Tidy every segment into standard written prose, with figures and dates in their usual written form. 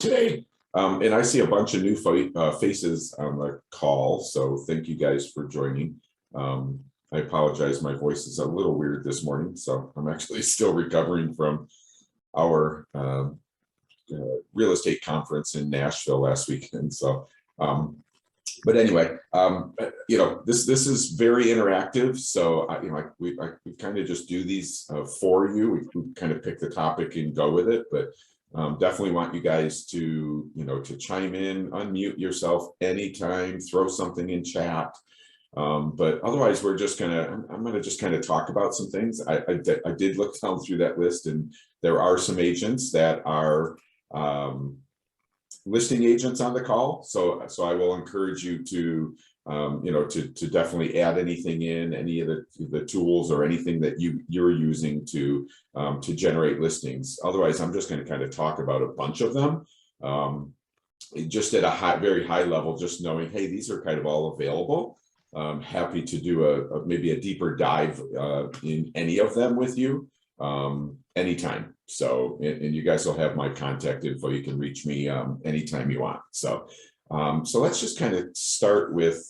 today. And I see a bunch of new faces on the call, so thank you guys for joining. I apologize, my voice is a little weird this morning, so I'm actually still recovering from our real estate conference in Nashville last weekend. So, but anyway, this is very interactive. So, we kind of just do these for you. We kind of pick the topic and go with it, but definitely want you guys to, to chime in, unmute yourself anytime, throw something in chat. But otherwise, I'm gonna just kind of talk about some things. I did look down through that list, and there are some agents that are listing agents on the call. So I will encourage you to, to definitely add anything in, any of the tools or anything that you're using to generate listings. Otherwise, I'm just going to kind of talk about a bunch of them, just at a very high level, just knowing, hey, these are kind of all available. Happy to do maybe a deeper dive in any of them with you anytime. So, and you guys will have my contact info. You can reach me anytime you want. So, so let's just kind of start with,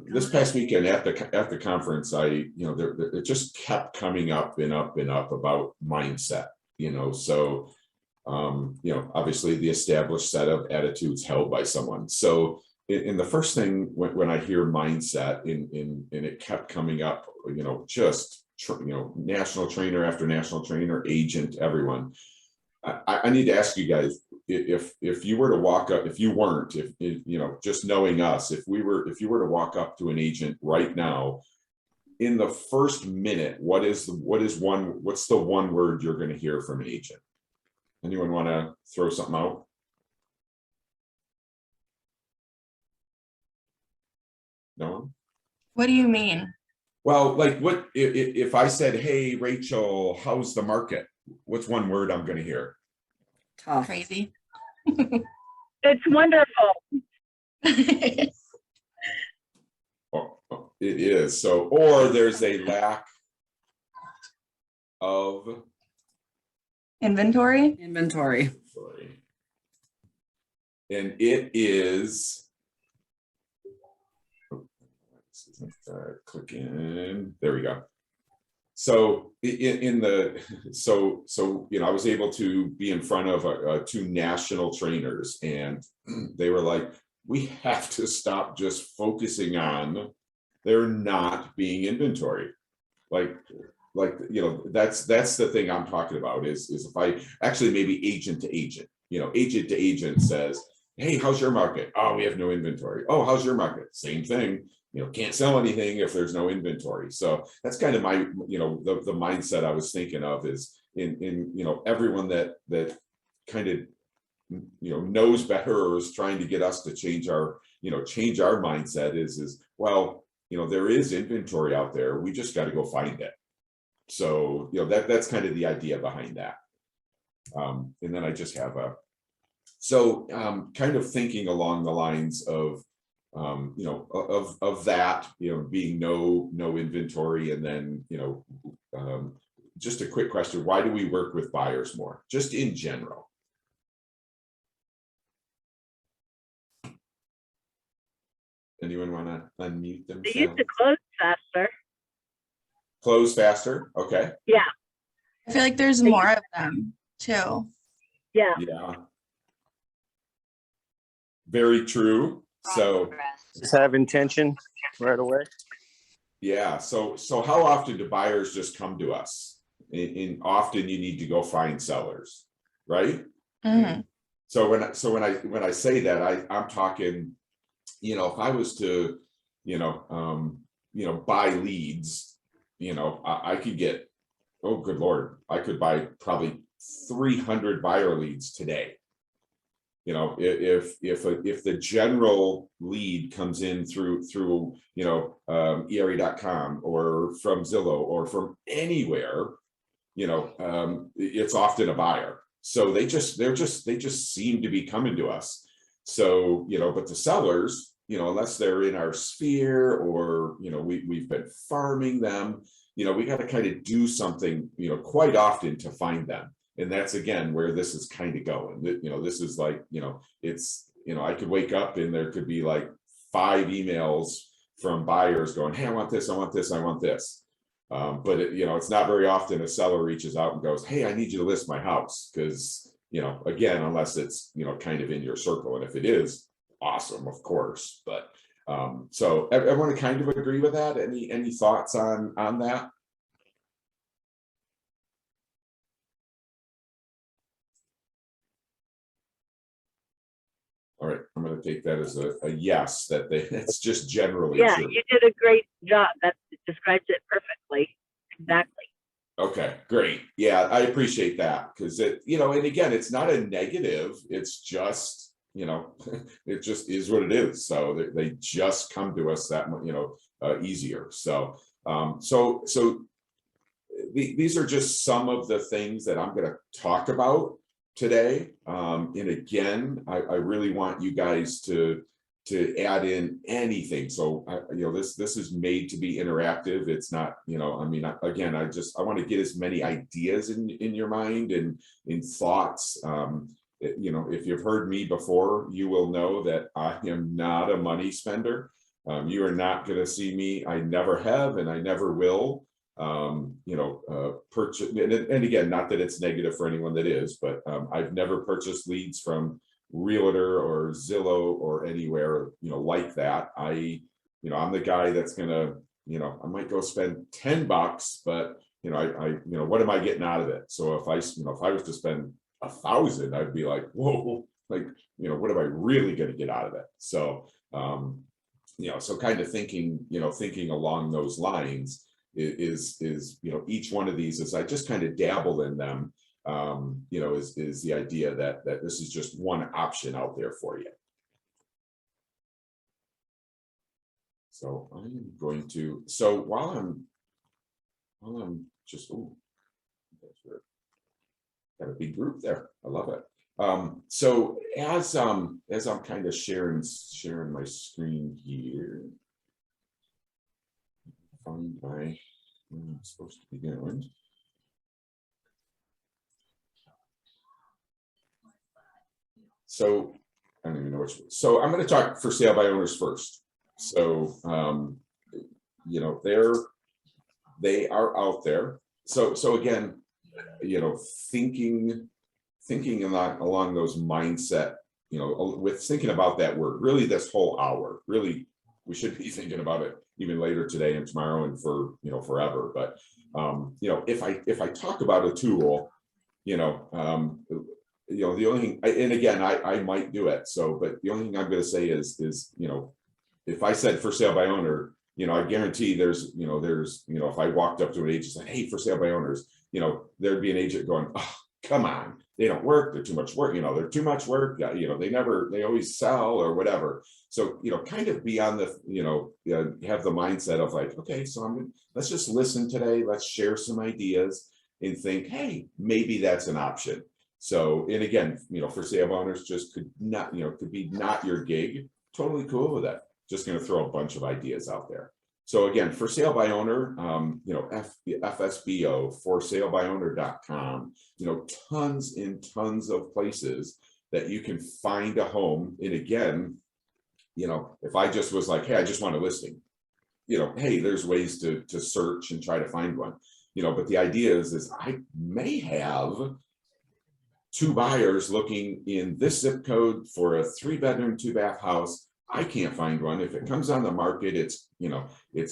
this past weekend at the conference, it just kept coming up and up and up about mindset, so, obviously the established set of attitudes held by someone. So in the first thing, when I hear mindset and it kept coming up, national trainer after national trainer, agent, everyone, I need to ask you guys, if you were to walk up, if you weren't, just knowing us, if you were to walk up to an agent right now, in the first minute, what's the one word you're going to hear from an agent? Anyone want to throw something out? No one? What do you mean? Well, like what if I said, hey, Rachel, how's the market? What's one word I'm going to hear? Tough. Crazy. It's wonderful. Oh, it is. So, or there's a lack of Inventory. And it is, click in, there we go. So I was able to be in front of two national trainers, and they were like, we have to stop just focusing on there not being inventory. That's the thing I'm talking about is if I actually maybe agent to agent says, hey, how's your market? Oh, we have no inventory. Oh, how's your market? Same thing. Can't sell anything if there's no inventory. So that's kind of my, the mindset I was thinking of is in everyone that kind of, knows better or is trying to get us to change our mindset is, well, there is inventory out there. We just got to go find it. So, that's kind of the idea behind that. And then I just have kind of thinking along the lines of, of that, being no inventory. And then, just a quick question. Why do we work with buyers more? Just in general. Anyone want to unmute themselves? They used to close faster. Close faster? Okay. Yeah. I feel like there's more of them too. Yeah. Yeah. Very true. So just have intention right away. Yeah. So how often do buyers just come to us? And often you need to go find sellers, right? Mm-hmm. So when I say that, I'm talking, if I was to, buy leads, I could get, oh, good Lord, I could buy probably 300 buyer leads today. If the general lead comes in through ERE.com or from Zillow or from anywhere, it's often a buyer. So they just seem to be coming to us. So, but the sellers, unless they're in our sphere or, we've been farming them, we got to kind of do something, quite often to find them. And that's again where this is kind of going. This is like, it's, I could wake up and there could be like 5 emails from buyers going, hey, I want this, I want this, I want this. But it's not very often a seller reaches out and goes, hey, I need you to list my house. Because, again, unless it's, kind of in your circle. And if it is, awesome, of course. But so everyone kind of agree with that? Any thoughts on that? All right, I'm going to take that as a yes, it's just generally Yeah, true. you did a great job. That describes it perfectly. Exactly. Okay, great. Yeah, I appreciate that because and again, it's not a negative. It's just, it just is what it is. So they just come to us that much, easier. So, these are just some of the things that I'm going to talk about today. And again, I really want you guys to add in anything. So this is made to be interactive. It's not, again, I want to get as many ideas in your mind and in thoughts. If you've heard me before, you will know that I am not a money spender. You are not going to see me. I never have, and I never will. Purchase, and again, not that it's negative for anyone that is, but I've never purchased leads from Realtor or Zillow or anywhere, like that. I'm the guy that's gonna, I might go spend $10, but what am I getting out of it? So if I was to spend 1,000, I'd be like, whoa, like, what am I really gonna get out of it? So, so kind of thinking along those lines is each one of these, as I just kind of dabble in them, is the idea that this is just one option out there for you. So I'm going to, while I'm just, got a big group there. I love it. So as I'm kind of sharing my screen here, find my, I'm supposed to be going. So I don't even know which one. So I'm going to talk for sale by owners first. So they are out there. So again, thinking along those mindset, with thinking about that word, really this whole hour, really, we should be thinking about it even later today and tomorrow and for, forever. But, if I talk about a tool, the only thing, and again, I might do it. So, but the only thing I'm going to say is, if I said for sale by owner, I guarantee there's, if I walked up to an agent and said, hey, for sale by owners, there'd be an agent going, oh, come on, they don't work. They're too much work. They're too much work. They always sell or whatever. So, kind of be on the, have the mindset of like, okay, so let's just listen today. Let's share some ideas and think, hey, maybe that's an option. So, and again, for sale by owners just could be not your gig. Totally cool with that. Just going to throw a bunch of ideas out there. So again, for sale by owner, Fsbo, forsalebyowner.com, tons and tons of places that you can find a home. And again, if I just was like, hey, I just want a listing, hey, there's ways to search and try to find one, but the idea is I may have 2 buyers looking in this zip code for a 3-bedroom, 2-bath house. I can't find one. If it comes on the market, it's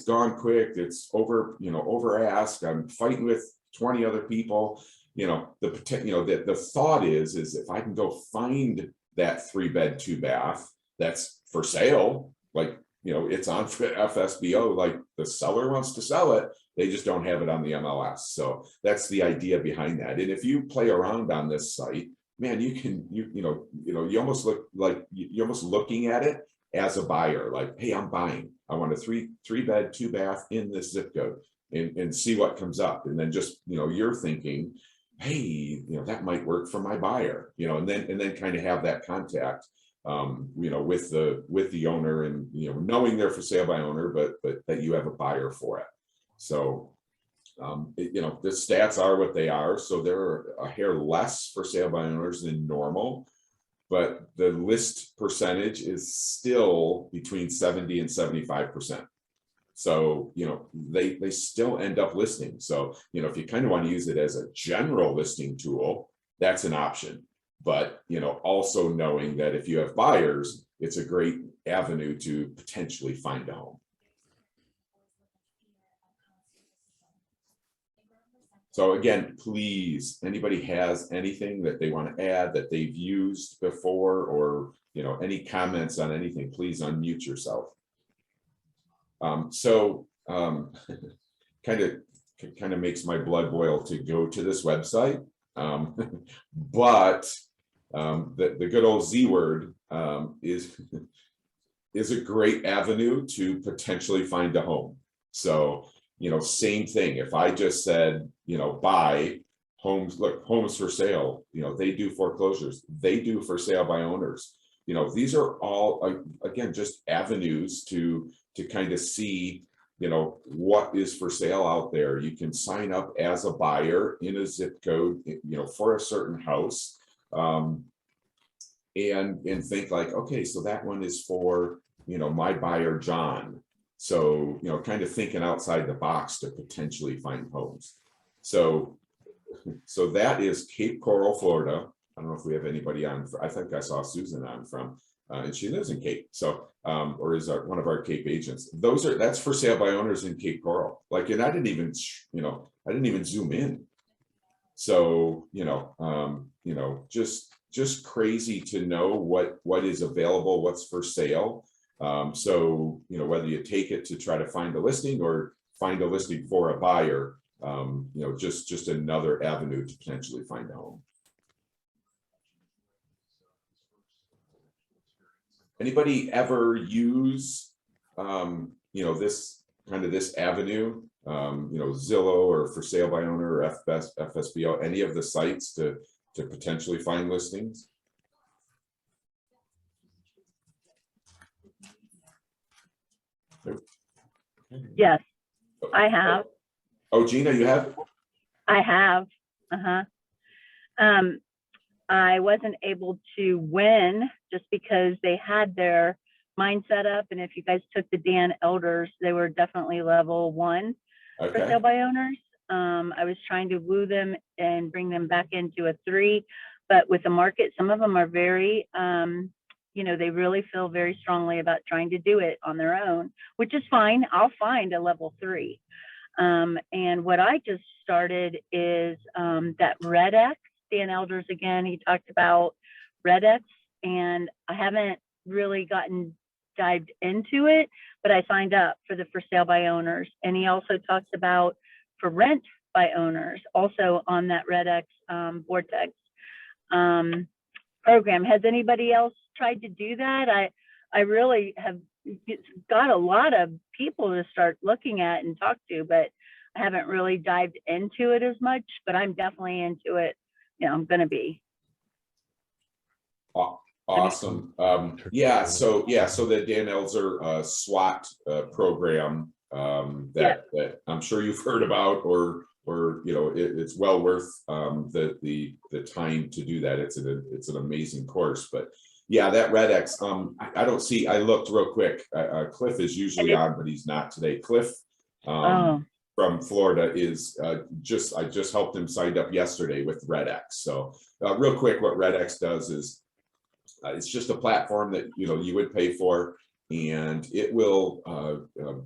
gone quick. It's over ask. I'm fighting with 20 other people. The thought is if I can go find that 3-bed, 2-bath that's for sale, like, it's on for FSBO, like the seller wants to sell it. They just don't have it on the MLS. So that's the idea behind that. And if you play around on this site, man, you almost look like you're almost looking at it as a buyer, like, hey, I'm buying. I want a 3-bed, 2-bath in this zip code, and see what comes up. And then just, you're thinking, hey, that might work for my buyer, and then kind of have that contact, with the owner, and, knowing they're for sale by owner, but that you have a buyer for it. So, The stats are what they are, so there are a hair less for sale by owners than normal, but the list percentage is still between 70 and 75%. So, they still end up listing. So, if you kind of want to use it as a general listing tool, that's an option. But, also knowing that if you have buyers, it's a great avenue to potentially find a home. So again, please, anybody has anything that they want to add that they've used before, or, any comments on anything, please unmute yourself. Kind of makes my blood boil to go to this website. But the good old Z word is a great avenue to potentially find a home. So, same thing. If I just said, buy homes, look, homes for sale, they do foreclosures, they do for sale by owners. These are all, again, just avenues to kind of see, what is for sale out there. You can sign up as a buyer in a zip code, for a certain house, and think like, okay, so that one is for, my buyer, John. So, kind of thinking outside the box to potentially find homes. So that is Cape Coral, Florida. I don't know if we have anybody on. I think I saw Susan on from, and she lives in Cape. So, or is one of our Cape agents. That's for sale by owners in Cape Coral. And I didn't even, I didn't even zoom in. So, just crazy to know what is available, what's for sale. So, whether you take it to try to find a listing or find a listing for a buyer, just another avenue to potentially find a home. Anybody ever use, this avenue, Zillow or for sale by owner or Fsbo, any of the sites to potentially find listings? Yes, I have. Oh, Gina, you have? I have. I wasn't able to win just because they had their mind set up. And if you guys took the Dan Elders, they were definitely level 1 for sale by owners. I was trying to woo them and bring them back into a 3, but with the market, some of them are very, they really feel very strongly about trying to do it on their own, which is fine. I'll find a level 3. And what I just started is that Red X, Dan Elders again, he talked about Red X, and I haven't really dived into it, but I signed up for the for sale by owners. And he also talks about for rent by owners, also on that Red X Vortex program. Has anybody else tried to do that? I really have got a lot of people to start looking at and talk to, but I haven't really dived into it as much, but I'm definitely into it. I'm going to be. Awesome. So the Dan Elzer SWAT program that I'm sure you've heard about, or it's well worth the time to do that. It's an amazing course. But yeah, that Red X, I don't see. I looked real quick. Cliff is usually on, but he's not today. Cliff from Florida is I just helped him signed up yesterday with Red X. So real quick, what Red X does is it's just a platform that you would pay for, and it will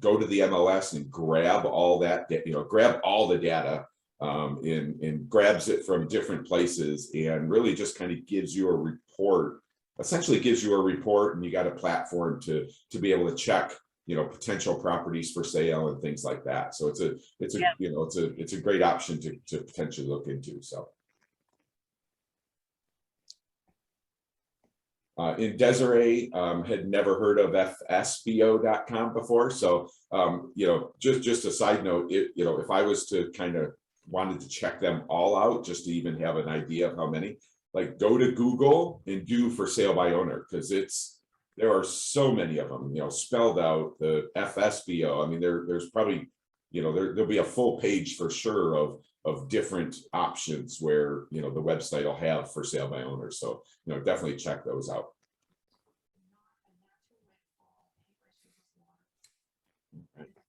go to the MLS and grab all that, grab all the data, and grabs it from different places, and really just kind of gives you a report. Essentially, gives you a report, and you got a platform to be able to check, potential properties for sale and things like that. So it's a great option to potentially look into. So. In Desiree had never heard of Fsbo.com before. So, just a side note, if I was to kind of wanted to check them all out, just to even have an idea of how many, like go to Google and do for sale by owner, because there are so many of them, spelled out, the Fsbo. I mean, there's probably, there'll be a full page for sure of different options where, the website will have for sale by owners. So, definitely check those out.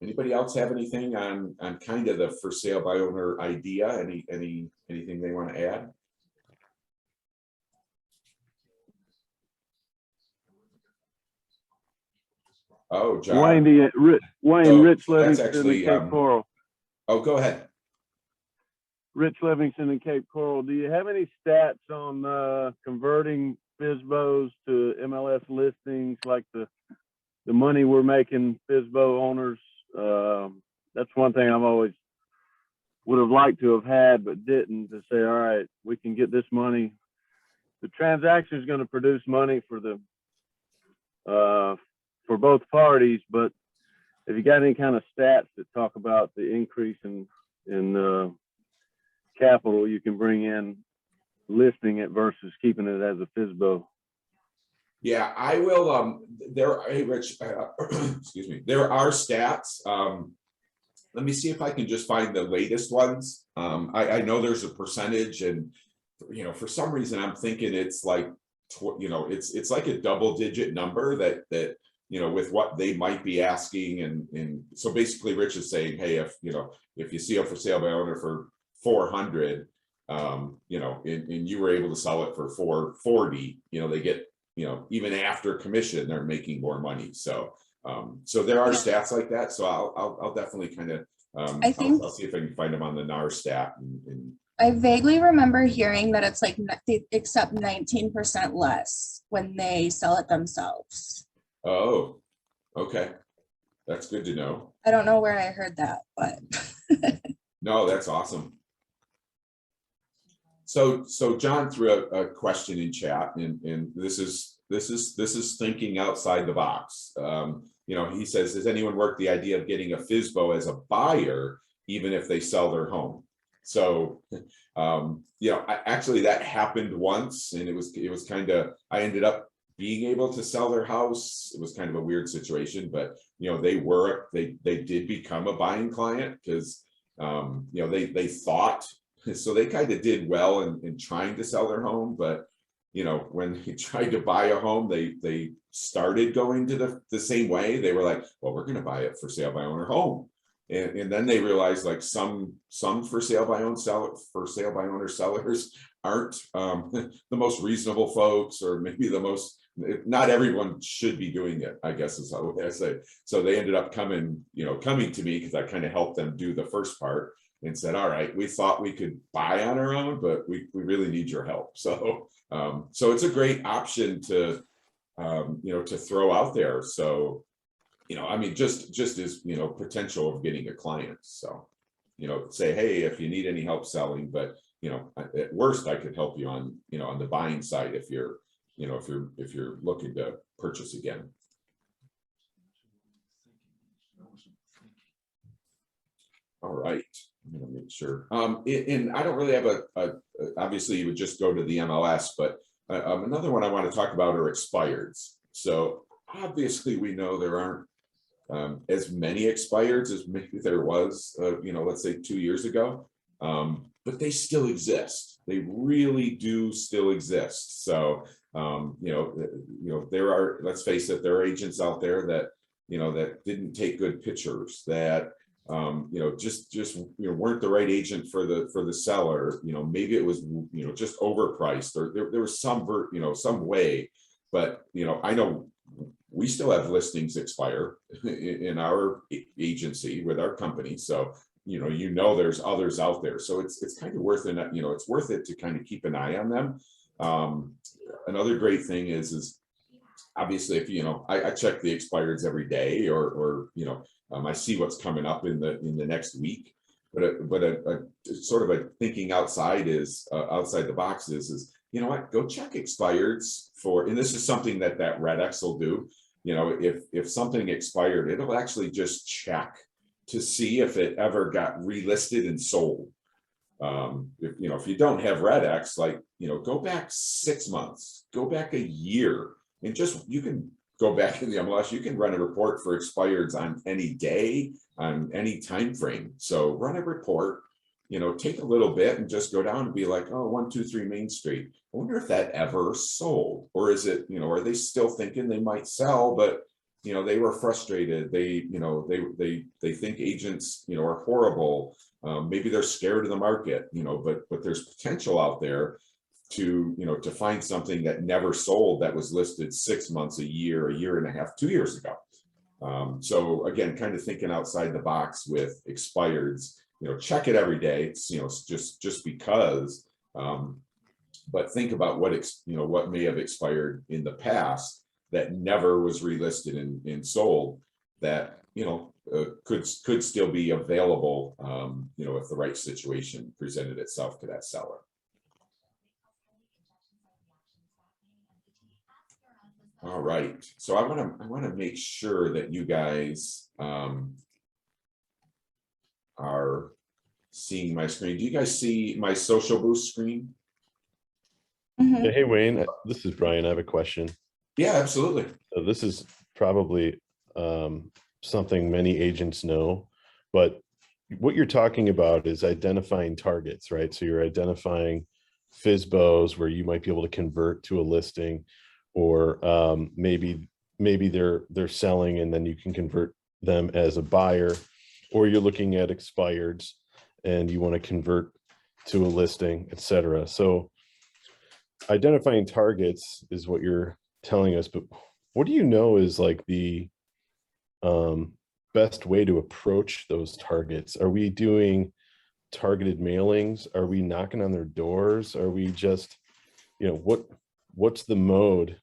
Anybody else have anything on kind of the for sale by owner idea? Anything they want to add? Oh, John. Wayne, Rich Livingston actually, and Cape Coral. Oh, go ahead. Rich Livingston and Cape Coral. Do you have any stats on converting Fsbos to MLS listings, like the money we're making Fsbo owners? That's one thing I've always would have liked to have had, but didn't, to say, all right, we can get this money. The transaction is going to produce money for for both parties, but if you got any kind of stats that talk about the increase in capital you can bring in listing it versus keeping it as a Fsbo. Yeah, I will. Hey, Rich, excuse me. There are stats. Let me see if I can just find the latest ones. I know there's a percentage, and for some reason I'm thinking it's like, it's like a double-digit number that with what they might be asking, and so basically, Rich is saying, hey, if you see a for sale by owner for 400, and you were able to sell it for 440, they get, even after commission, they're making more money. So there are stats like that. So I'll definitely kind of, I'll see if I can find them on the NAR stat. I vaguely remember hearing that it's like they accept 19% less when they sell it themselves. Oh, okay. That's good to know. I don't know where I heard that, but. No, that's awesome. So John threw a question in chat, and this is thinking outside the box. He says, has anyone worked the idea of getting a Fsbo as a buyer, even if they sell their home? So, actually that happened once, and it was kind of, I ended up being able to sell their house. It was kind of a weird situation, but they did become a buying client because they thought. So they kind of did well in trying to sell their home, but when they tried to buy a home, they started going to the same way. They were like, well, we're going to buy it for sale by owner home, and then they realized like some for sale by owner sellers aren't the most reasonable folks, or maybe not everyone should be doing it, I guess is what I say. So they ended up coming to me because I kind of helped them do the first part, and said, all right, we thought we could buy on our own, but we really need your help. So it's a great option to to throw out there. So just as potential of getting a client. So say, hey, if you need any help selling, but at worst I could help you on on the buying side if you're looking to purchase again. All right, I'm gonna make sure. And I don't really have obviously you would just go to the MLS, but another one I want to talk about are expireds. So obviously we know there aren't as many expireds as maybe there was, let's say 2 years ago, but they still exist. They really do still exist. So there are, let's face it, there are agents out there that that didn't take good pictures, that just weren't the right agent for the seller. Maybe it was just overpriced, or there was some way. But I know we still have listings expire in our agency with our company. So there's others out there. So it's kind of worth it. It's worth it to kind of keep an eye on them. Another great thing is obviously if I check the expireds every day, or I see what's coming up in the next week. But a sort of a thinking outside the box is go check expireds for, and this is something that RedX will do. If something expired, it'll actually just check to see if it ever got relisted and sold. If you don't have RedX, go back 6 months, go back a year, and you can go back in the MLS, you can run a report for expireds on any day, on any time frame. So run a report, take a little bit and just go down and be like, oh, 123 Main Street. I wonder if that ever sold, or is it, are they still thinking they might sell, but they were frustrated. They think agents, are horrible. Maybe they're scared of the market, but there's potential out there to, to find something that never sold that was listed 6 months, a year and a half, 2 years ago. So again, kind of thinking outside the box with expireds, check it every day. It's, just because, but think about what may have expired in the past that never was relisted and sold that, could still be available, if the right situation presented itself to that seller. All right, so I want to make sure that you guys are seeing my screen. Do you guys see my social boost screen? Mhm. Hey, Wayne, this is Brian. I have a question. Yeah, absolutely. This is probably something many agents know, but what you're talking about is identifying targets, right? So you're identifying Fsbos where you might be able to convert to a listing, or maybe they're selling and then you can convert them as a buyer, or you're looking at expireds and you want to convert to a listing, etc. So identifying targets is what you're telling us, but what do you know is like the best way to approach those targets? Are we doing targeted mailings? Are we knocking on their doors? Are we just, what's the mode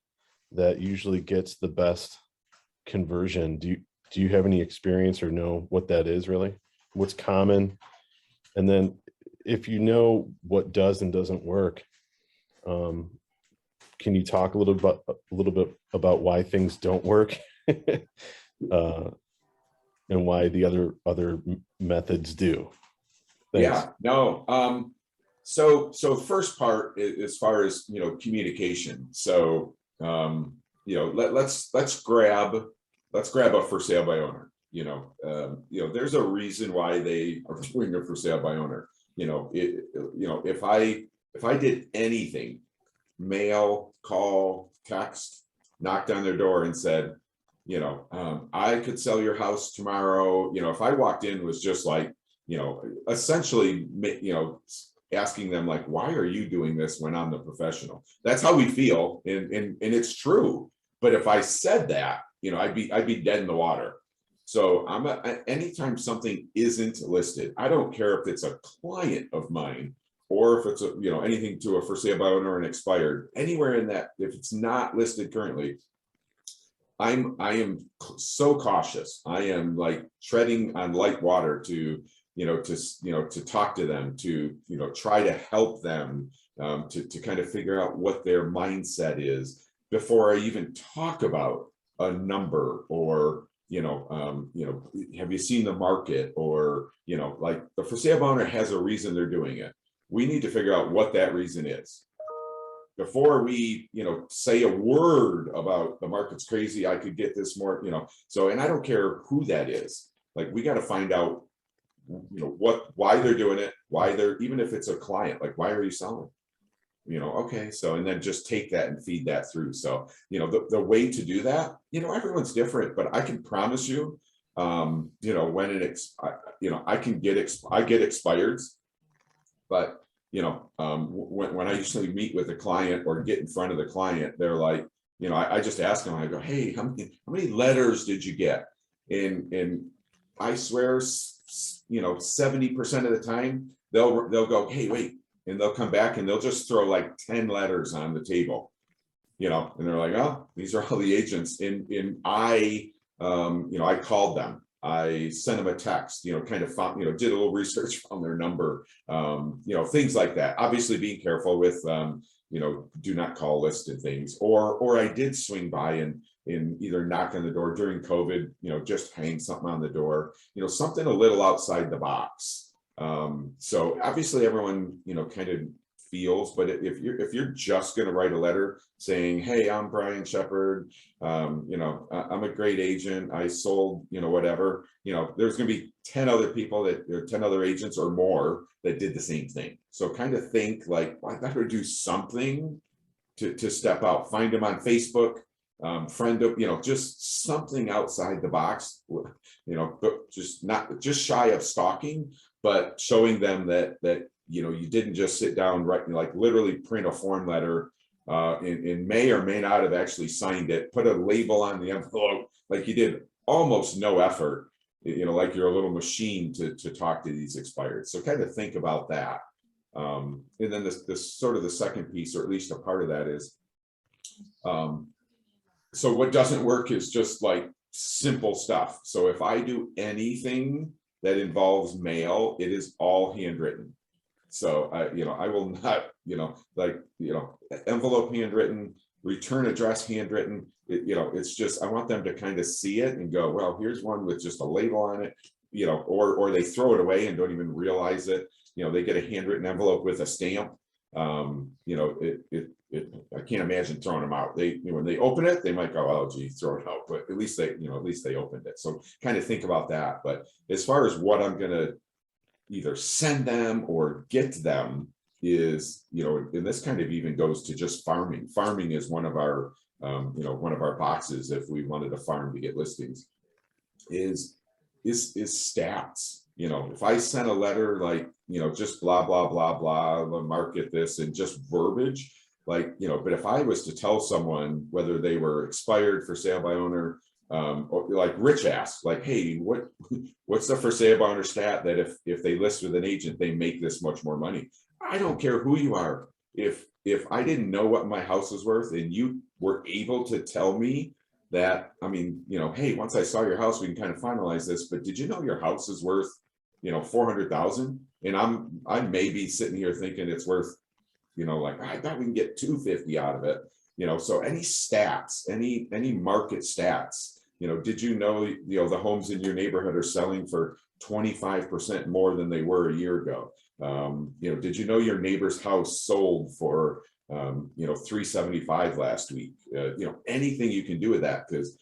that usually gets the best conversion? Do you have any experience or know what that is really? What's common? And then if you know what does and doesn't work, can you talk a little bit about why things don't work and why the other methods do? Thanks. Yeah, no. So first part, as far as communication. So let's grab a for sale by owner. There's a reason why they are doing a for sale by owner. If I did anything, mail, call, text, knocked on their door and said, I could sell your house tomorrow. If I walked in was just like, essentially, asking them like, why are you doing this when I'm the professional? That's how we feel. And it's true. But if I said that, I'd be dead in the water. So anytime something isn't listed, I don't care if it's a client of mine or if it's anything to a for sale by owner and expired, anywhere in that, if it's not listed currently, I am so cautious. I am like treading on light water to talk to them, to try to help them, to kind of figure out what their mindset is before I even talk about a number or have you seen the market, or like the for sale by owner has a reason they're doing it. We need to figure out what that reason is before we say a word about the market's crazy, I could get this more, so, and I don't care who that is. Like, we got to find out why they're doing it, why they're, even if it's a client, like, why are you selling? Okay, so, and then just take that and feed that through. So the way to do that, everyone's different, but I can promise you, when I get expireds, but when I usually meet with a client or get in front of the client, they're like, I just ask them, I go, hey, how many letters did you get? And I swear, 70% of the time they'll go, hey, wait, and they'll come back and they'll just throw like 10 letters on the table, and they're like, oh, these are all the agents. And I called them. I sent them a text, kind of found, did a little research on their number, things like that. Obviously being careful with, do not call listed things, or I did swing by and either knock on the door during COVID, just hang something on the door, something a little outside the box. So obviously everyone, kind of feels. But if you're just going to write a letter saying, hey, I'm Brian Shepard, you know, I'm a great agent, I sold, you know, whatever, you know, there's going to be 10 other people that, or 10 other agents or more that did the same thing. So kind of think like, well, I better do something to step out. Find them on Facebook, friend of, you know, just something outside the box, you know, but just shy of stalking, but showing them that you know, you didn't just sit down, write, like literally print a form letter, and may or may not have actually signed it, put a label on the envelope, like you did almost no effort, you know, like you're a little machine to talk to these expired. So kind of think about that. And then this sort of the second piece, or at least a part of that is, so what doesn't work is just like simple stuff. So if I do anything that involves mail, it is all handwritten. So you know, I will not, you know, like, you know, envelope handwritten, return address handwritten. You know, it's just, I want them to kind of see it and go, well, here's one with just a label on it, you know, or they throw it away and don't even realize it. You know, they get a handwritten envelope with a stamp. You know, I can't imagine throwing them out. They, you know, when they open it, they might go, oh gee, throw it out, but at least they, you know, at least they opened it. So kind of think about that. But as far as what I'm gonna either send them or get them is, you know, and this kind of even goes to just farming. Farming is one of our, you know, one of our boxes if we wanted to farm to get listings, is stats. You know, if I sent a letter like, you know, just blah, blah, blah, blah, market this and just verbiage, like, you know, but if I was to tell someone whether they were expired, for sale by owner, or like Rich asked, like, hey, what's the for sale by owner stat that if they list with an agent, they make this much more money? I don't care who you are. If I didn't know what my house was worth and you were able to tell me that, I mean, you know, hey, once I saw your house, we can kind of finalize this, but did you know your house is worth, you know, 400,000? And I may be sitting here thinking it's worth, you know, like, I bet we can get 250 out of it. You know, so any stats, any market stats, you know, did you know, the homes in your neighborhood are selling for 25% more than they were a year ago? You know, did you know your neighbor's house sold for, you know, 375 last week? You know, anything you can do with that, because,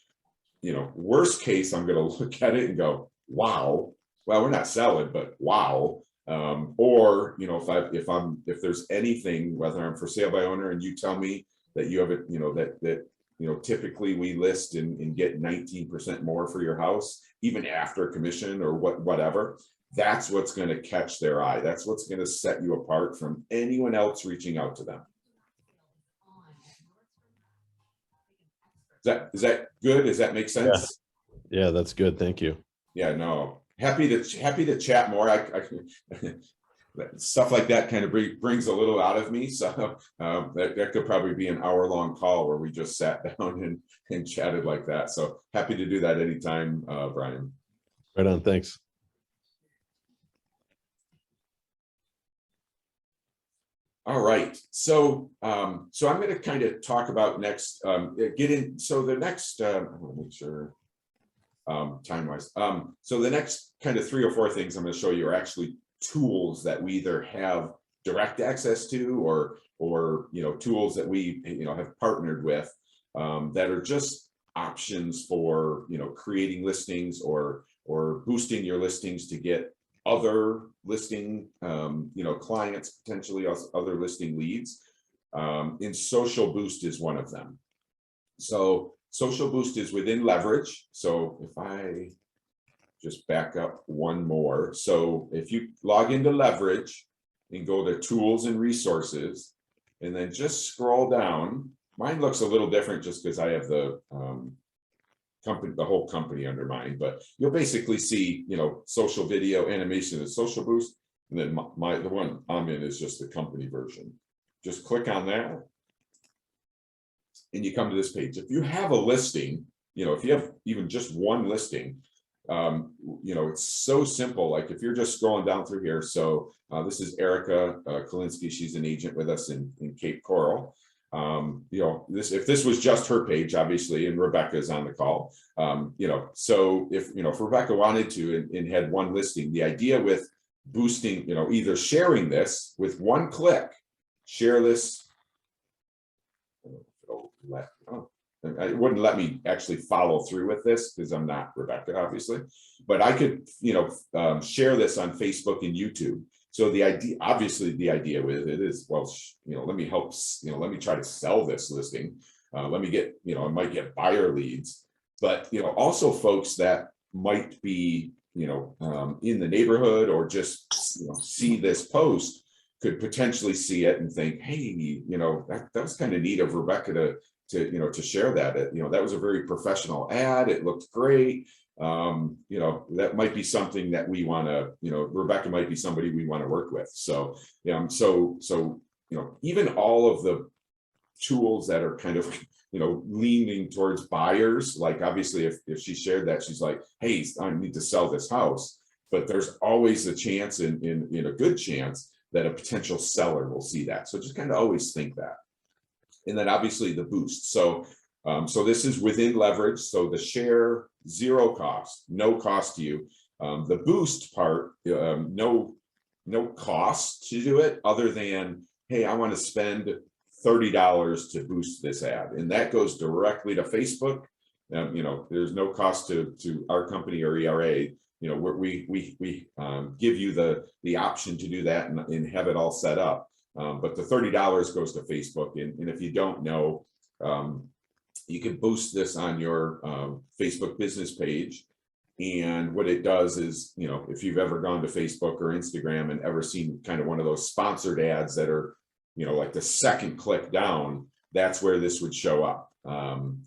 you know, worst case, I'm going to look at it and go, wow, well, we're not selling, but wow. Or, you know, if there's anything, whether I'm for sale by owner and you tell me that you have it, you know, that you know, typically we list and get 19% more for your house, even after commission or whatever, that's what's going to catch their eye. That's what's going to set you apart from anyone else reaching out to them. Is that good? Does that make sense? Yeah, that's good. Thank you. Yeah, no, happy to chat more. I stuff like that kind of brings a little out of me. So that could probably be an hour-long call where we just sat down and chatted like that. So happy to do that anytime, Brian. Right on. Thanks. All right. So I'm going to kind of talk about next, so the next, I want to make sure time-wise. So the next kind of 3 or 4 things I'm going to show you are actually tools that we either have direct access to or you know, tools that we, you know, have partnered with, that are just options for, you know, creating listings or boosting your listings to get other listing, you know, clients, potentially other listing leads. And Social Boost is one of them. So Social Boost is within Leverage. So if I just back up one more. So if you log into Leverage and go to Tools and Resources, and then just scroll down, mine looks a little different just because I have the company, the whole company under mine, but you'll basically see, you know, social video animation is Social Boost, and then the one I'm in is just the company version. Just click on that, and you come to this page. If you have a listing, you know, if you have even just one listing, you know, it's so simple. Like if you're just scrolling down through here. So this is Erica Kalinsky. She's an agent with us in Cape Coral. You know, if this was just her page, obviously, and Rebecca's on the call, you know, so if Rebecca wanted to and had one listing, the idea with boosting, you know, either sharing this with one click, share this. It'll it wouldn't let me actually follow through with this because I'm not Rebecca, obviously, but I could, share this on Facebook and YouTube. So the idea, obviously the idea with it is, well, let me help, let me try to sell this listing. Let me get, I might get buyer leads, but, also folks that might be, in the neighborhood or just, see this post could potentially see it and think, hey, that was kind of neat of Rebecca to share that. That was a very professional ad. It looked great. That might be something that we want to, Rebecca might be somebody we want to work with. So, even all of the tools that are kind of, leaning towards buyers, like obviously if she shared that, she's like, hey, I need to sell this house, but there's always a chance in a good chance that a potential seller will see that. So just kind of always think that. And then obviously the boost. So this is within leverage. So the share, zero cost, no cost to you. The boost part, no cost to do it other than, hey, I want to spend $30 to boost this ad. And that goes directly to Facebook. There's no cost to our company or ERA. We give you the option to do that and have it all set up. But the $30 goes to Facebook. And if you don't know, you can boost this on your Facebook business page. And what it does is, if you've ever gone to Facebook or Instagram and ever seen kind of one of those sponsored ads that are, like the second click down, that's where this would show up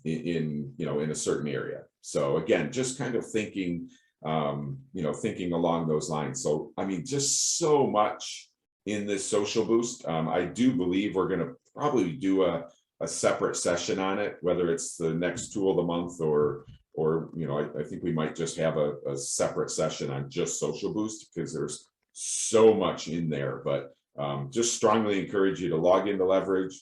in a certain area. So again, just kind of thinking, thinking along those lines. So, I mean, just so much in this social boost. I do believe we're going to probably do a separate session on it, whether it's the next tool of the month or I think we might just have a separate session on just social boost because there's so much in there. But just strongly encourage you to log into leverage,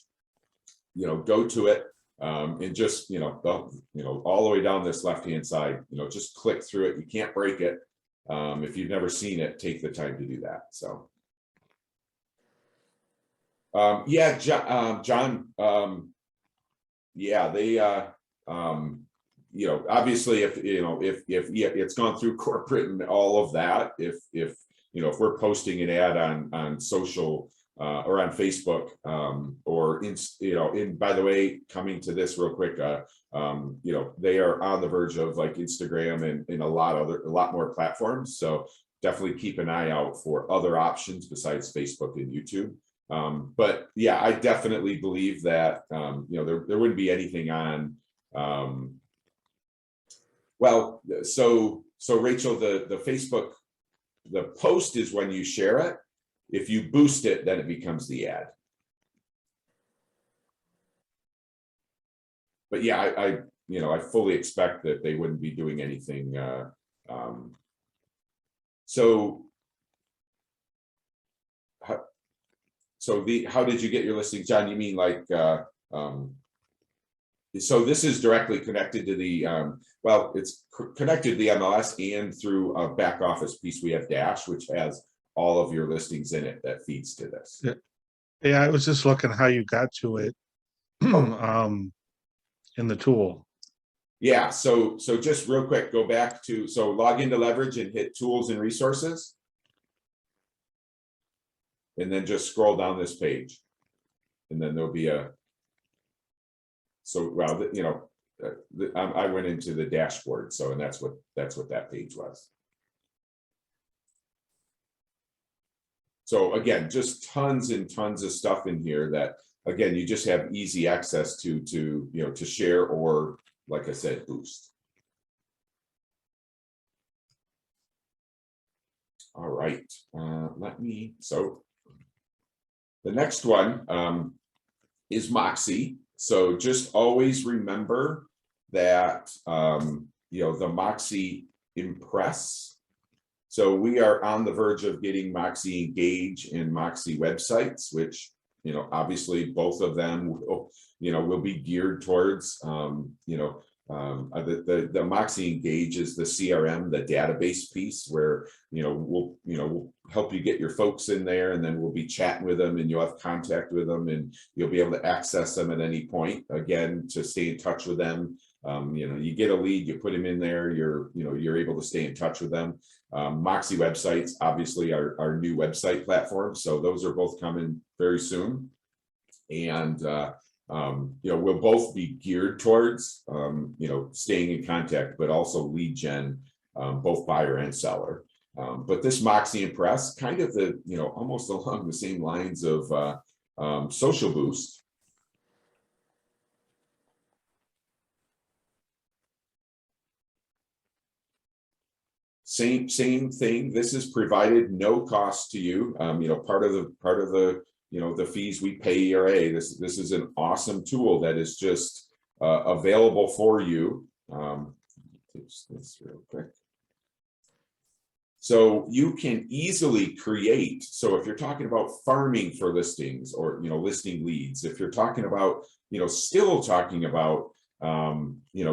go to it, and just, all the way down this left-hand side, just click through it. You can't break it. If you've never seen it, take the time to do that. So, yeah, John, yeah, they, obviously if it's gone through corporate and all of that, if we're posting an ad on social or on Facebook or by the way, coming to this real quick, they are on the verge of like Instagram and a lot more platforms. So definitely keep an eye out for other options besides Facebook and YouTube. But yeah, I definitely believe that there wouldn't be anything on. So Rachel, the Facebook. The post is when you share it. If you boost it, then it becomes the ad. But yeah, I fully expect that they wouldn't be doing anything. So how did you get your listing, John? You mean like so this is directly connected to the it's connected to the MLS and through a back office piece. We have Dash, which has all of your listings in it that feeds to this. Yeah, I was just looking how you got to it in the tool. Yeah, so just real quick, go back to log into leverage and hit tools and resources. And then just scroll down this page. And then there'll be I went into the dashboard, and that's what that page was. So again, just tons and tons of stuff in here that again you just have easy access to share or, like I said, boost. All right, the next one is Moxie. So just always remember that, the Moxie Impress. So we are on the verge of getting Moxie Engage and Moxie websites, which, obviously both of them will be geared towards, the Moxie Engage is the CRM, the database piece where, we'll help you get your folks in there, and then we'll be chatting with them, and you'll have contact with them, and you'll be able to access them at any point, again, to stay in touch with them. You get a lead, you put them in there, you're able to stay in touch with them. Moxie websites, obviously, our new website platform. So those are both coming very soon. And, we'll both be geared towards, staying in contact, but also lead gen, both buyer and seller. But this Moxie Impress, kind of almost along the same lines of Social Boost. Same thing. This is provided no cost to you. Part of the the fees we pay ERA. This is an awesome tool that is just available for you. This real quick. So you can easily create. So if you're talking about farming for listings, or listing leads, if you're talking about still talking about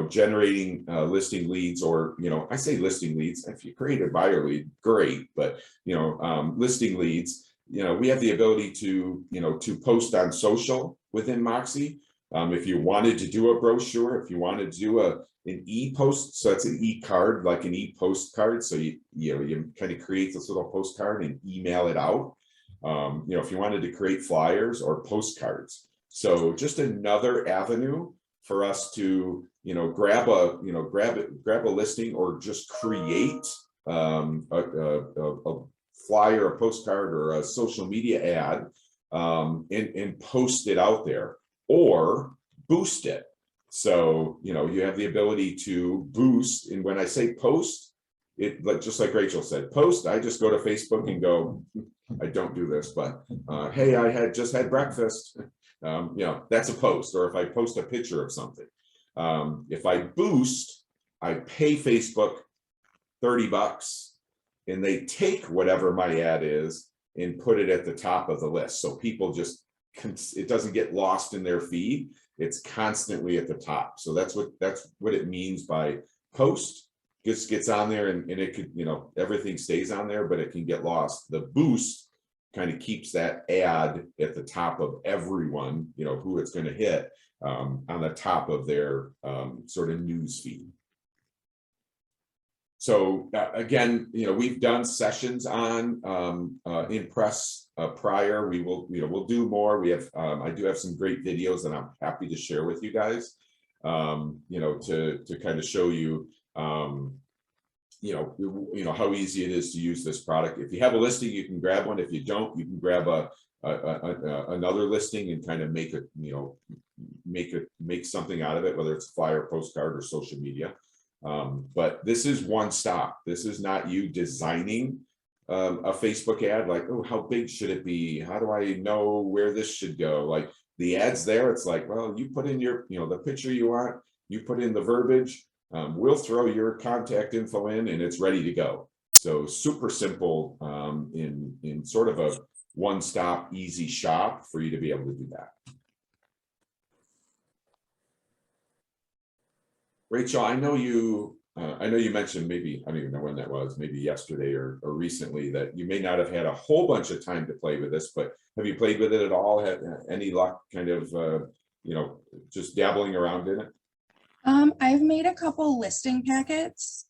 generating listing leads, or I say listing leads. If you create a buyer lead, great, but listing leads. We have the ability to to post on social within Moxie. If you wanted to do a brochure, if you wanted to do an e-post, so it's an e-card, like an e-postcard. So you kind of create this little postcard and email it out. If you wanted to create flyers or postcards, so just another avenue for us to grab a listing, or just create a flyer, a postcard, or a social media ad, and post it out there, or boost it. So you have the ability to boost. And when I say post, it, just like Rachel said, post, I just go to Facebook and go, I don't do this, but hey, I just had breakfast. That's a post. Or if I post a picture of something, if I boost, I pay Facebook $30, and they take whatever my ad is and put it at the top of the list. So people just, it doesn't get lost in their feed. It's constantly at the top. So that's what it means by post. Just gets on there, and it could, everything stays on there, but it can get lost. The boost kind of keeps that ad at the top of everyone, who it's going to hit, on the top of their sort of news feed. So again, we've done sessions on Impress prior. We will, we'll do more. We have, I do have some great videos that I'm happy to share with you guys, to kind of show you, how easy it is to use this product. If you have a listing, you can grab one. If you don't, you can grab another listing and kind of make it, make something out of it, whether it's a flyer, postcard, or social media. But this is one stop. This is not you designing a Facebook ad, like, oh, how big should it be? How do I know where this should go? Like, the ads there, it's like, well, you put in your, the picture you want, you put in the verbiage, we'll throw your contact info in, and it's ready to go. So super simple, in sort of a one-stop easy shop for you to be able to do that. Rachel, I know you mentioned, maybe, I don't even know when that was, maybe yesterday or recently, that you may not have had a whole bunch of time to play with this, but have you played with it at all? Had any luck kind of, just dabbling around in it? I've made a couple listing packets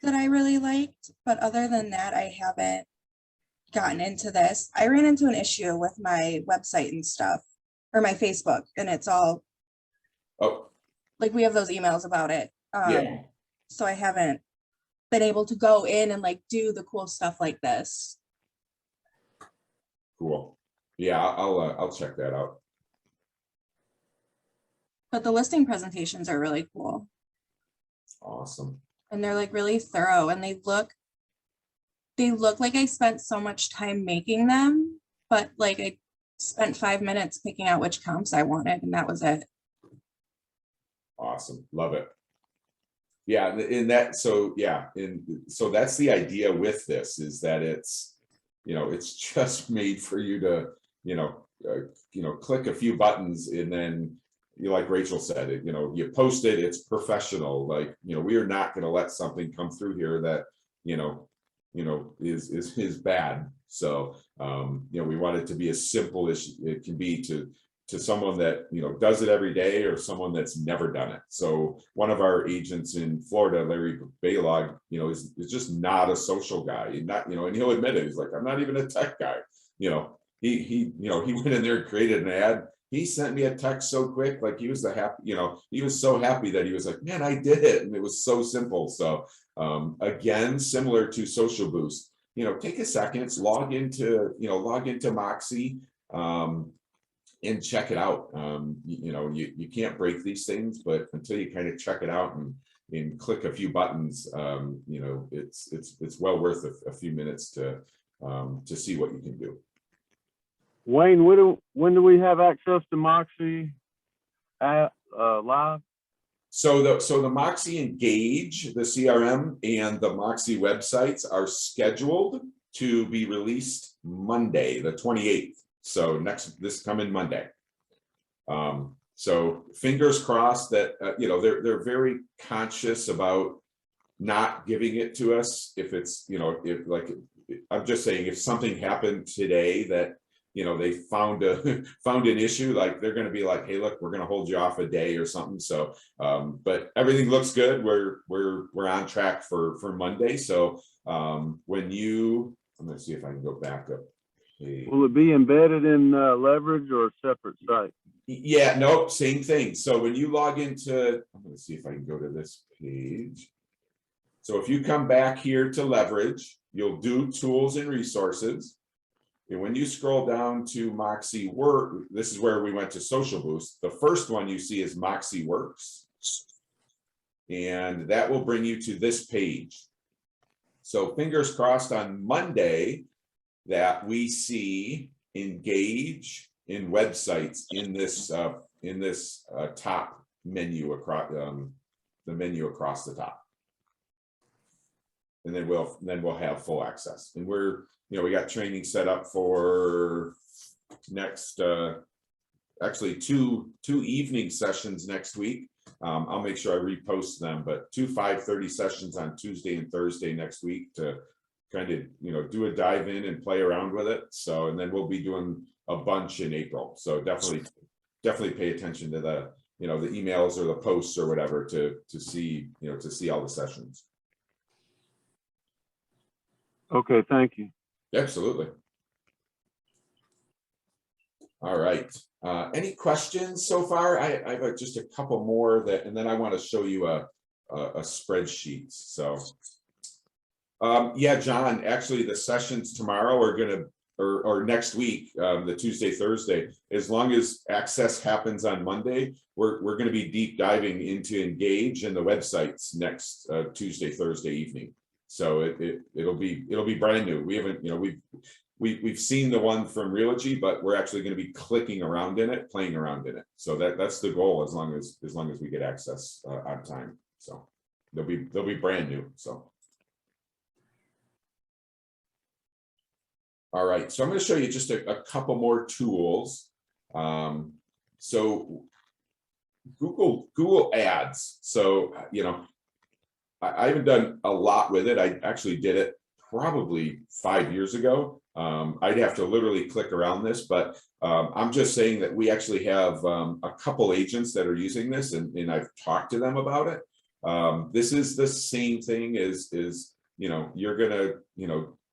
that I really liked, but other than that, I haven't gotten into this. I ran into an issue with my website and stuff, or my Facebook, and it's all, Oh, like, we have those emails about it. Yeah. So I haven't been able to go in and like do the cool stuff like this. cool. Yeah, I'll check that out. But the listing presentations are really cool. Awesome. And they're like really thorough, and they look like I spent so much time making them, but like I spent 5 minutes picking out which comps I wanted, and that was it. Awesome. Love it. Yeah, in that, so yeah, so that's the idea with this, is that it's, it's just made for you to, click a few buttons, and then like Rachel said, it, you post it, it's professional. Like, we are not going to let something come through here that, is bad. So, we want it to be as simple as it can be to someone that, does it every day, or someone that's never done it. So one of our agents in Florida, Larry Baylog, is just not a social guy. And and he'll admit it. He's like, I'm not even a tech guy. He went in there and created an ad. He sent me a text so quick, like he was he was so happy that he was like, man, I did it. And it was so simple. So again, similar to Social Boost, take a second, log into Moxie, and check it out. You can't break these things, but until you kind of check it out and click a few buttons, it's well worth a few minutes to see what you can do. Wayne, when do we have access to Moxie live? So the Moxie Engage, the CRM, and the Moxie websites are scheduled to be released Monday, the 28th. So this coming Monday. So fingers crossed that they're very conscious about not giving it to us if it's I'm just saying, if something happened today that they found an issue, like they're going to be like, hey, look, we're going to hold you off a day or something. So but everything looks good. We're on track for Monday. So I'm going to see if I can go back up. Will it be embedded in Leverage or a separate site? Yeah, nope, same thing. So when you log into, I'm going to see if I can go to this page. So if you come back here to Leverage, you'll do Tools and Resources. And when you scroll down to Moxie Work, this is where we went to Social Boost. The first one you see is Moxie Works. And that will bring you to this page. So fingers crossed on Monday that we see Engage in websites in this top menu across the menu across the top, and then we'll have full access. And we got training set up for next actually two evening sessions next week. I'll make sure I repost them, but 2 5:30 sessions on Tuesday and Thursday next week to kind of do a dive in and play around with it. So, and then we'll be doing a bunch in April. So definitely pay attention to the the emails or the posts or whatever to see all the sessions. Okay, thank you. Absolutely. All right. Any questions so far? I have just a couple more and then I want to show you a spreadsheet. So yeah, John, actually the sessions tomorrow are going to, or next week, the Tuesday, Thursday, as long as access happens on Monday, we're going to be deep diving into Engage and the websites next Tuesday, Thursday evening. So it'll be brand new. We haven't, we've seen the one from Realogy, but we're actually going to be clicking around in it, playing around in it. So that's the goal, as long as we get access on time. So they'll be brand new. So. All right, so I'm going to show you just a couple more tools. So Google Ads. So I haven't done a lot with it. I actually did it probably 5 years ago. I'd have to literally click around this, but I'm just saying that we actually have a couple agents that are using this, and I've talked to them about it. This is the same thing as you're gonna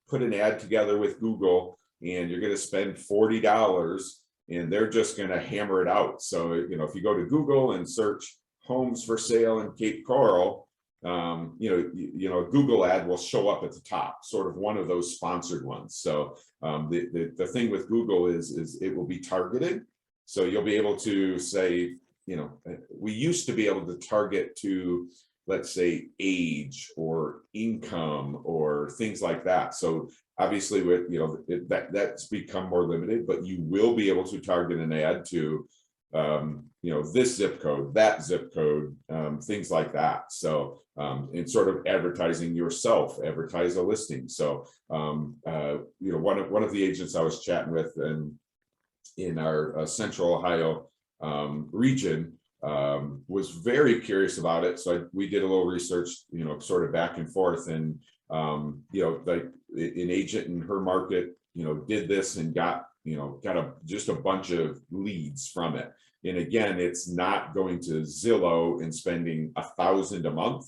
put an ad together with Google, and you're gonna spend $40, and they're just gonna hammer it out. So if you go to Google and search homes for sale in Cape Coral, Google ad will show up at the top, sort of one of those sponsored ones. So the thing with Google is it will be targeted. So you'll be able to say, we used to be able to target to, let's say, age or income or things like that. So obviously with that's become more limited, but you will be able to target an ad to this zip code, that zip code, things like that. So and sort of advertising yourself, advertise a listing. So one of the agents I was chatting with in our Central Ohio region, was very curious about it. So we did a little research, you know, sort of back and forth, and you know, like an agent in her market, you know, did this and got just a bunch of leads from it. And again, it's not going to Zillow and spending $1,000 a month.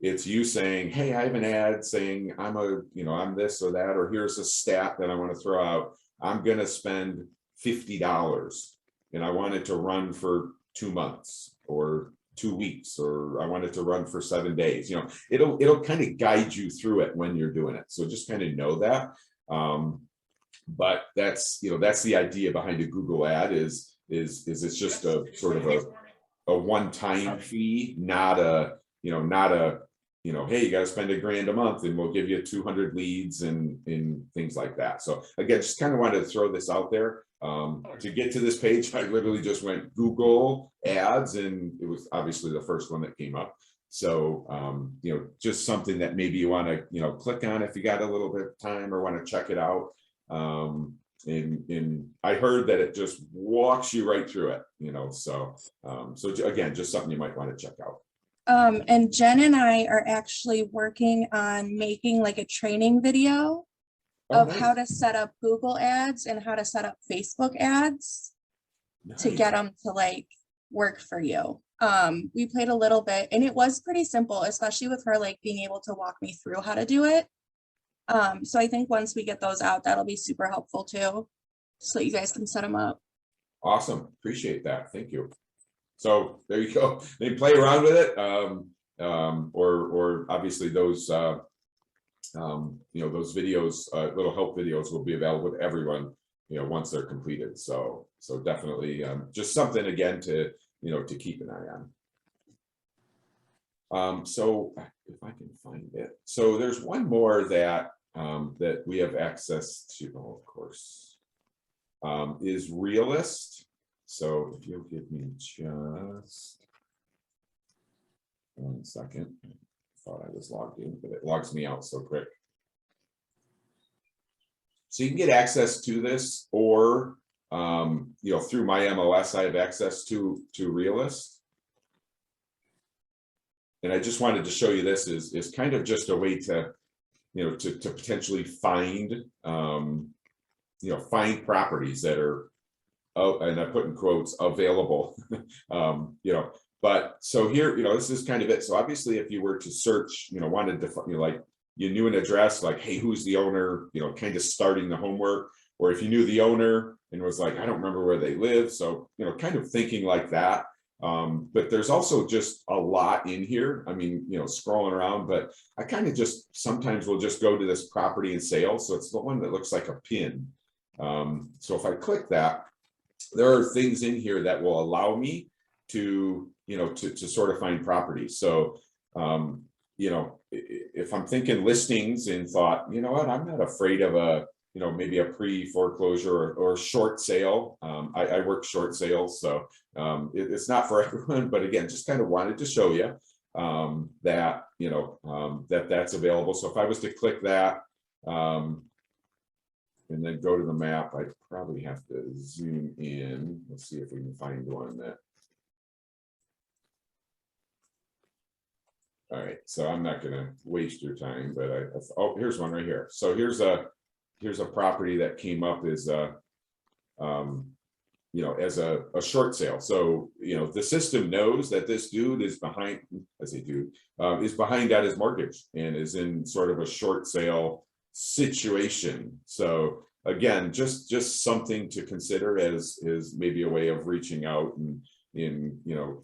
It's you saying, hey, I have an ad saying I'm this or that, or here's a stat that I want to throw out. I'm going to spend $50 and I want it to run for 2 months or 2 weeks, or I want it to run for 7 days. You know, it'll kind of guide you through it when you're doing it. So just kind of know that. But that's the idea behind a Google ad is it's just a sort of a one-time fee, not a hey, you got to spend $1,000 a month and we'll give you 200 leads and things like that. So again, just kind of wanted to throw this out there. To get to this page, I literally just went Google ads, and it was obviously the first one that came up. So just something that maybe you want to click on if you got a little bit of time or want to check it out. And I heard that it just walks you right through it, so again, just something you might want to check out. And Jen and I are actually working on making like a training video of how to set up Google ads and how to set up Facebook ads to get them to like work for you. We played a little bit and it was pretty simple, especially with her like being able to walk me through how to do it. So I think once we get those out, that'll be super helpful too, so you guys can set them up. Awesome, appreciate that, thank you. So there you go. They play around with it, or obviously those those videos, little help videos, will be available to everyone once they're completed. So definitely just something again to to keep an eye on. So if I can find it, so there's one more that that we have access to, of course, is Realist. So if you'll give me just 1 second, I thought I was logged in, but it logs me out so quick. So you can get access to this, or through my MLS, I have access to Realist. And I just wanted to show you this is kind of just a way to to potentially find find properties that are, and I put in quotes, available. But so here, this is kind of it. So obviously, if you were to search, wanted to, like you knew an address, like, hey, who's the owner, kind of starting the homework, or if you knew the owner and was like, I don't remember where they live. So, kind of thinking like that. But there's also just a lot in here. I mean, scrolling around, but I kind of just sometimes will just go to this property and sale. So it's the one that looks like a pin. So if I click that, there are things in here that will allow me to, to sort of find properties. So, if I'm thinking listings and thought, you know what, I'm not afraid of a, maybe a pre-foreclosure or short sale. I work short sales, so it's not for everyone, but again, just kind of wanted to show you that, that's available. So if I was to click that, and then go to the map, I probably have to zoom in. Let's see if we can find one that. All right, so I'm not going to waste your time, but here's one right here. So here's a property that came up as as a short sale. So the system knows that this dude is behind, as a dude, is behind at his mortgage and is in sort of a short sale situation. So again, just something to consider as maybe a way of reaching out and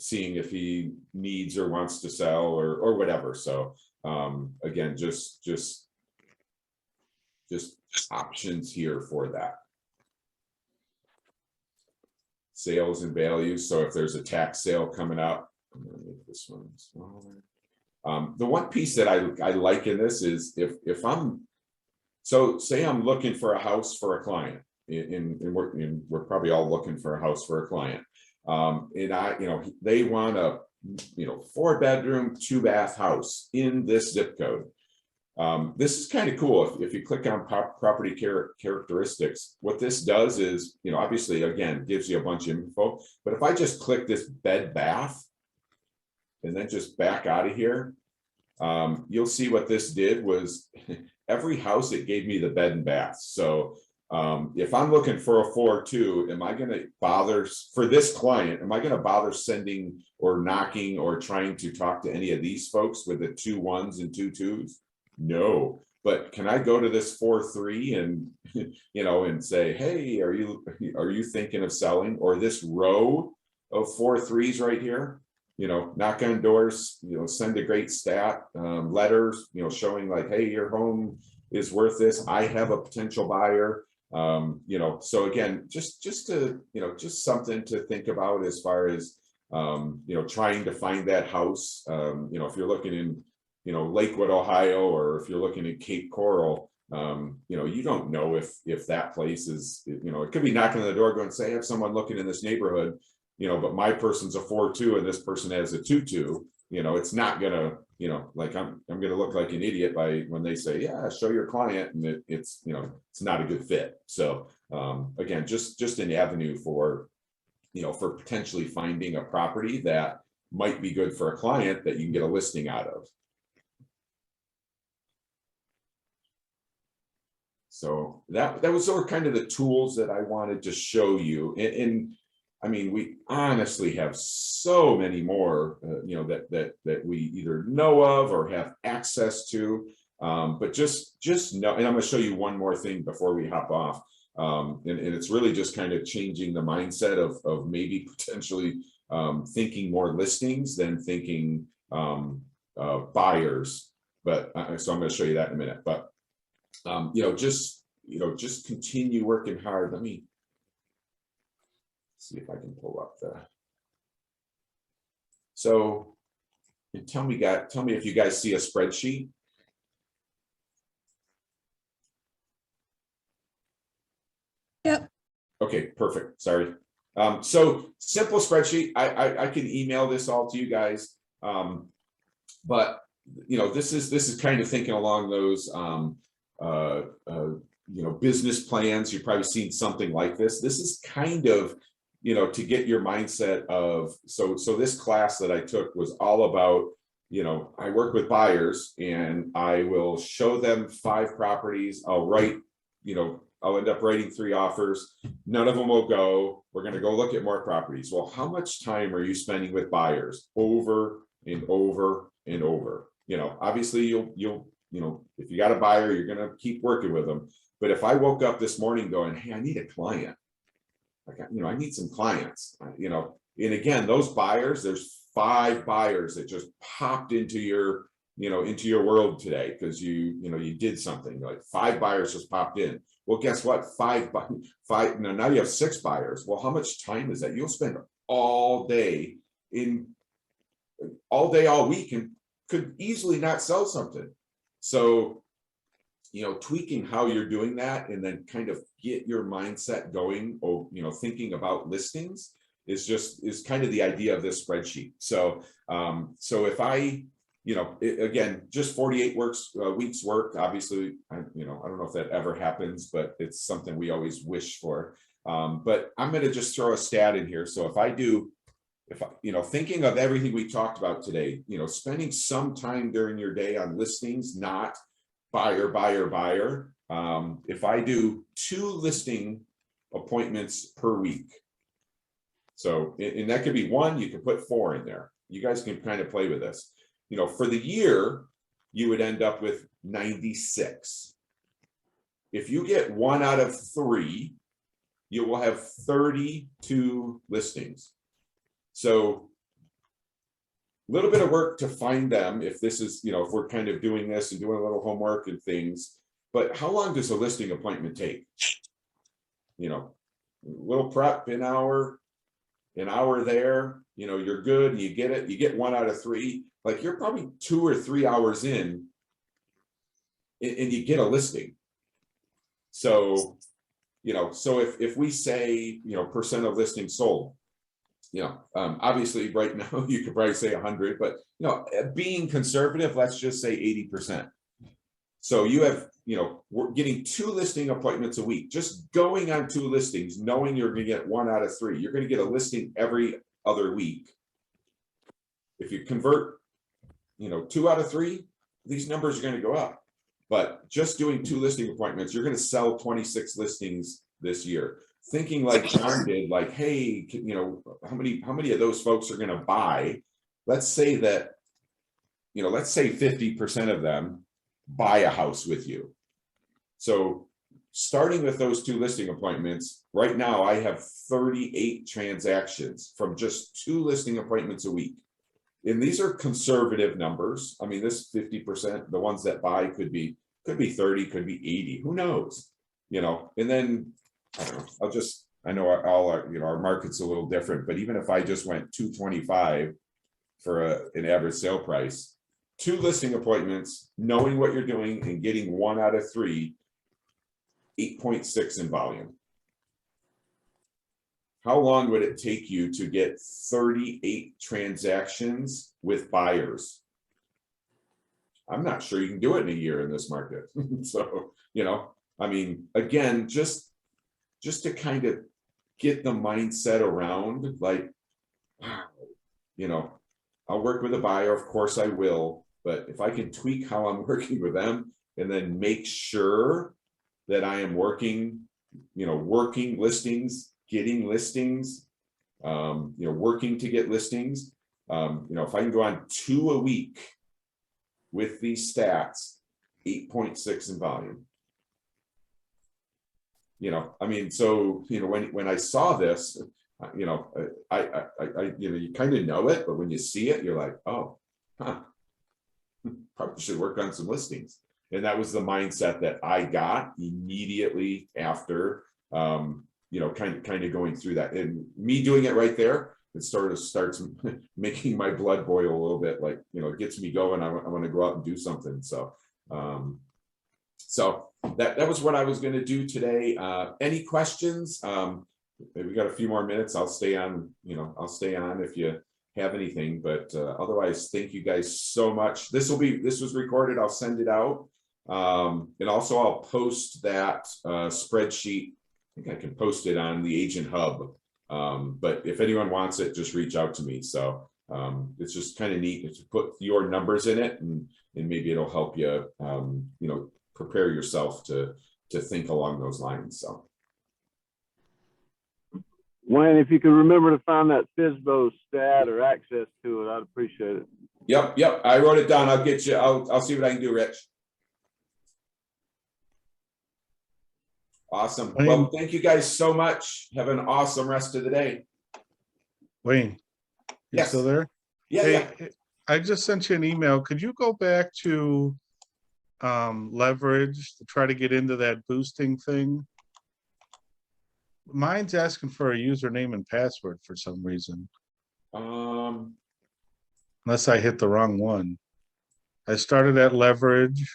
seeing if he needs or wants to sell or whatever. So again, just options here for that. Sales and values. So if there's a tax sale coming up, I'm gonna make this one smaller. The one piece that I like in this is if I'm, so say I'm looking for a house for a client, and we're probably all looking for a house for a client. And they want a 4-bedroom, 2-bath house in this zip code. This is kind of cool. If you click on property characteristics, what this does is, obviously, again, gives you a bunch of info. But if I just click this bed bath and then just back out of here, you'll see what this did was every house, it gave me the bed and bath. So if I'm looking for a 4-2, am I going to bother for this client? Am I going to bother sending or knocking or trying to talk to any of these folks with the 2 1s and 2 2s? No. But can I go to this 4-3 and and say, hey, are you thinking of selling? Or this row of 4-3s right here? Knock on doors, send a great stat, letters, showing like, hey, your home is worth this. I have a potential buyer. So again, just to, just something to think about as far as, trying to find that house. If you're looking in, Lakewood, Ohio, or if you're looking at Cape Coral, you don't know if that place is, it could be knocking on the door going, say, I have someone looking in this neighborhood, but my person's a 4-2 and this person has a 2-2, it's not gonna, like I'm gonna look like an idiot when they say, yeah, show your client, and it's it's not a good fit. So again, just an avenue for, for potentially finding a property that might be good for a client that you can get a listing out of. So that was sort of kind of the tools that I wanted to show you. And I mean, we honestly have so many more, that we either know of or have access to. But just know, and I'm going to show you one more thing before we hop off. And it's really just kind of changing the mindset of maybe potentially thinking more listings than thinking buyers. But so I'm going to show you that in a minute. But just continue working hard. Let me see if I can pull up the. So, tell me if you guys see a spreadsheet. Yep. Okay, perfect. Sorry. So simple spreadsheet. I can email this all to you guys. But this is kind of thinking along those business plans. You've probably seen something like this. This is kind of, to get your mindset of, so this class that I took was all about, I work with buyers and I will show them 5 properties. I'll write, I'll end up writing 3 offers. None of them will go. We're going to go look at more properties. Well, how much time are you spending with buyers over and over and over? Obviously you'll if you got a buyer, you're going to keep working with them. But if I woke up this morning going, hey, I need a client, like, I need some clients, and again, those buyers, there's 5 buyers that just popped into your, into your world today because you did something, like 5 buyers just popped in. Well, guess what? 5, now you have 6 buyers. Well, how much time is that? You'll spend all day, all week, and could easily not sell something. So, tweaking how you're doing that and then kind of get your mindset going, or, thinking about listings is kind of the idea of this spreadsheet. So, if I, again, just 48 weeks work, obviously, I don't know if that ever happens, but it's something we always wish for. But I'm going to just throw a stat in here. So if I, thinking of everything we talked about today, spending some time during your day on listings, not buyer. If I do 2 listing appointments per week, so, and that could be 1, you can put 4 in there. You guys can kind of play with this. For the year, you would end up with 96. If you get 1 out of 3, you will have 32 listings. So a little bit of work to find them if this is, if we're kind of doing this and doing a little homework and things. But how long does a listing appointment take? A little prep, an hour there, you're good and you get it. You get 1 out of 3. Like, you're probably 2 or 3 hours in and you get a listing. So, so if we say, percent of listings sold, obviously right now you could probably say 100, but being conservative, let's just say 80%. So you have, we're getting 2 listing appointments a week, just going on 2 listings, knowing you're going to get 1 out of 3. You're going to get a listing every other week. If you convert, 2 out of 3, these numbers are going to go up. But just doing 2 listing appointments, you're going to sell 26 listings this year. Thinking like John did, like, hey, how many of those folks are going to buy? Let's say that, let's say 50% of them buy a house with you. So starting with those 2 listing appointments, right now I have 38 transactions from just 2 listing appointments a week. And these are conservative numbers. I mean, this 50%, the ones that buy could be 30, could be 80, who knows? And then I don't know, I know our market's a little different, but even if I just went 225 for an average sale price, 2 listing appointments, knowing what you're doing and getting 1 out of 3, 8.6 in volume. How long would it take you to get 38 transactions with buyers? I'm not sure you can do it in a year in this market. So, I mean, again, just to kind of get the mindset around, like, wow, I'll work with a buyer, of course I will, but if I can tweak how I'm working with them and then make sure that I am working listings, getting listings, working to get listings, if I can go on 2 a week with these stats, 8.6 in volume. I mean, so, when I saw this, you kind of know it, but when you see it, you're like, oh, probably should work on some listings. And that was the mindset that I got immediately after, kind of going through that, and me doing it right there. It starts making my blood boil a little bit, like, it gets me going. I want to go out and do something. So, so that was what I was going to do today. Any questions? We got a few more minutes. I'll stay on, if you have anything, but otherwise, thank you guys so much. This was recorded. I'll send it out. And also I'll post that spreadsheet. I think I can post it on the Agent Hub. But if anyone wants it, just reach out to me. So it's just kind of neat to put your numbers in it, and maybe it'll help you, prepare yourself to think along those lines. So, Wayne, if you could remember to find that Fsbo stat or access to it, I'd appreciate it. Yep. I wrote it down. I'll get you. I'll see what I can do, Rich. Awesome. Wayne. Well, thank you guys so much. Have an awesome rest of the day. Wayne, you Yes. still there? Yeah. Hey, I just sent you an email. Could you go back to leverage to try to get into that boosting thing? Mine's asking for a username and password for some reason. Unless I hit the wrong one. I started at leverage.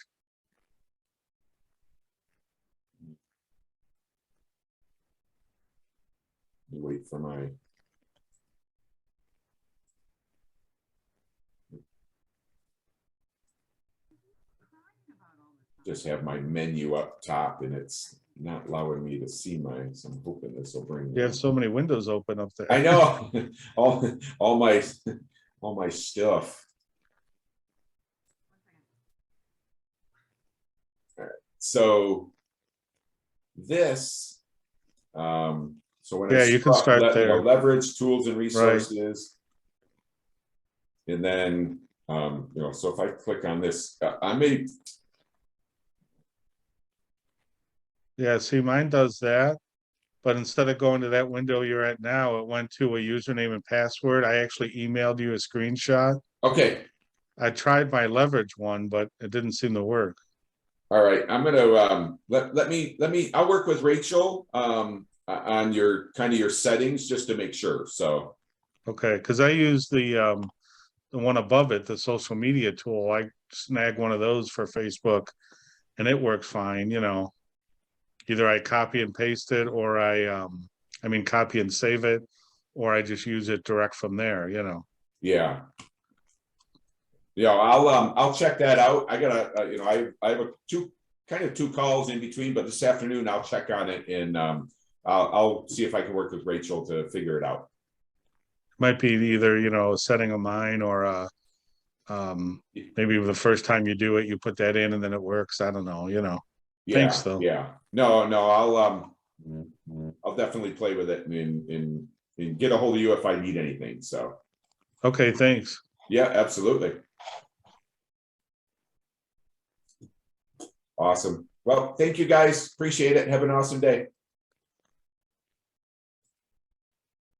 Wait for my. Just have my menu up top, and it's not allowing me to see so I'm hoping this will bring. You have so many windows open up there. I know. all my stuff. All right. So this, so when you can start there. Leverage, tools and resources, right. And then so if I click on this, I may. Yeah, see, mine does that, but instead of going to that window you're at now, it went to a username and password. I actually emailed you a screenshot. Okay. I tried my leverage one, but it didn't seem to work. All right, I'm gonna let me. I'll work with Rachel on your settings just to make sure. So. Okay, because I use the one above it, the social media tool. I snag one of those for Facebook, and it works fine. Either I copy and paste it, or I copy and save it, or I just use it direct from there, Yeah. Yeah, I'll check that out. I gotta, you know, I have two calls in between, but this afternoon I'll check on it and I'll see if I can work with Rachel to figure it out. Might be either, you know, setting a mine or maybe the first time you do it, you put that in and then it works. I don't know, you know. Yeah, Thanks though. yeah. No, I'll definitely play with it and get a hold of you if I need anything. So Okay, thanks. yeah, absolutely. Awesome. Well, thank you guys. Appreciate it. Have an awesome day.